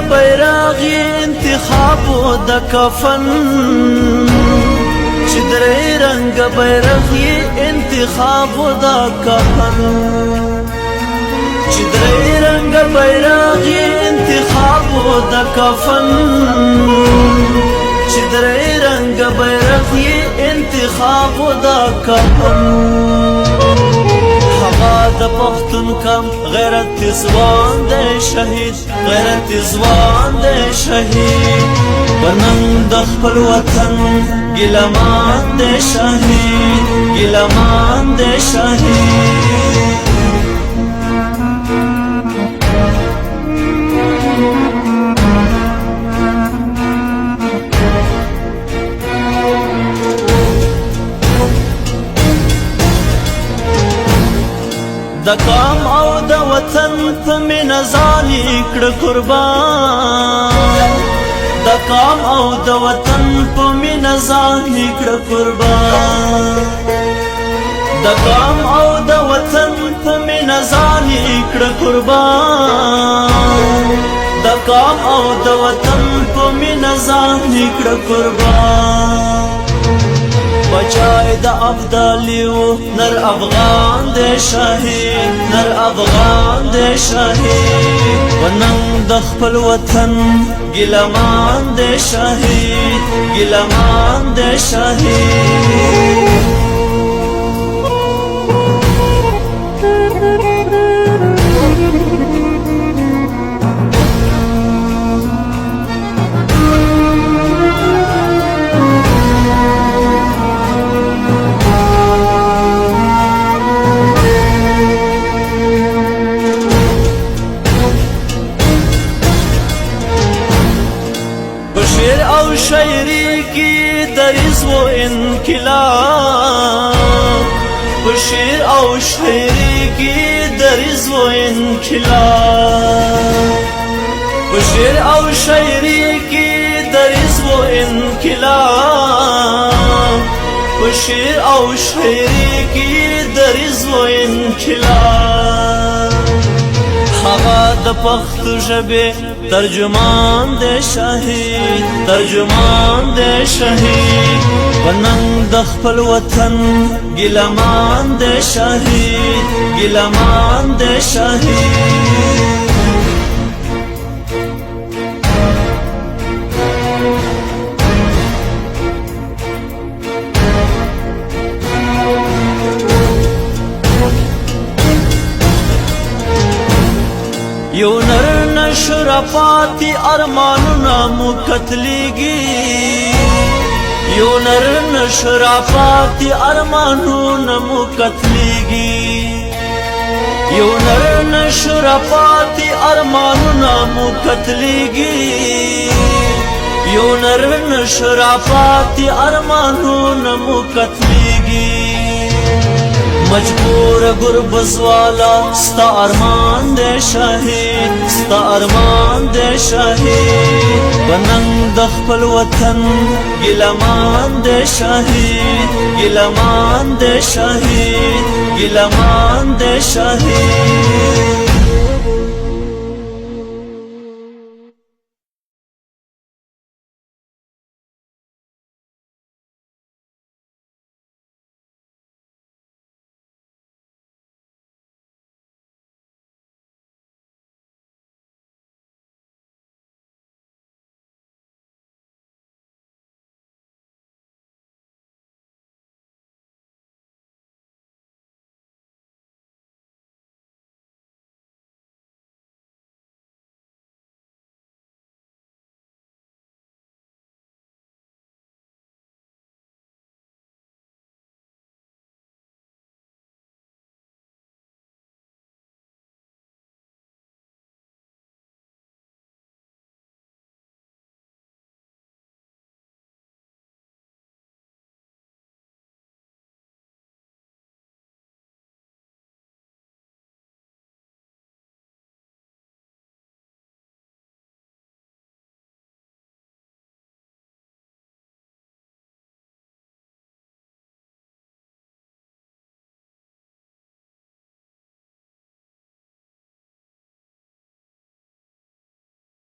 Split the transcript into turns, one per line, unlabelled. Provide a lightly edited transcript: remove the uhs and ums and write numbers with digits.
بیرغ انتخاب د کفن چې درې رنګ بیرغ انتخاب د کفن چې درې رنګ بیرغ انتخاب د کفن چې درې رنګ بیرغ انتخاب د کفن د پختون کم غیرت ځوان دی شهید غیرت ځوان دی شهید بننګ د خپل وطن ګیلمان دی شهید ګیلمان دی شهید د قام او د وطن په مینه ځان کړه قربان د قام او د وطن په مینه ځان کړه قربان د قام او د وطن په مینه ځان کړه قربان د قام او د وطن په مینه ځان کړه قربان بچای د ابدالیو نر افغان دی شهید نر افغان دی شهید وننګ د خپل وطن ګیلمان دی شهید ګیلمان دی شهید شاعری کی دریز و انقلاب بشیر او شاعری کی دریز و انقلاب بشیر او شاعری کی دریز و انقلاب بشیر او شاعری کی دریز و انقلاب هغه د پښتو ژبې ترجمان دی شهید ترجمان دی شهید وننګ د خپل وطن ګیلمان دی شهید ګیلمان دی شهید یو نر نشر پاتی ارمانونه مو قتلیږي یو نر نشر پاتی ارمانونه مو قتلیږي یو نر نشر پاتی ارمانونه مو قتلیږي یو نر نشر پاتی ارمانونه مو قتلیږي مجبور گربز والا ستا ارمان دے شهید ستا ارمان دے شهید بننګ د خپل وطن ګیلمان دے شهید ګیلمان دے شهید ګیلمان دے شهید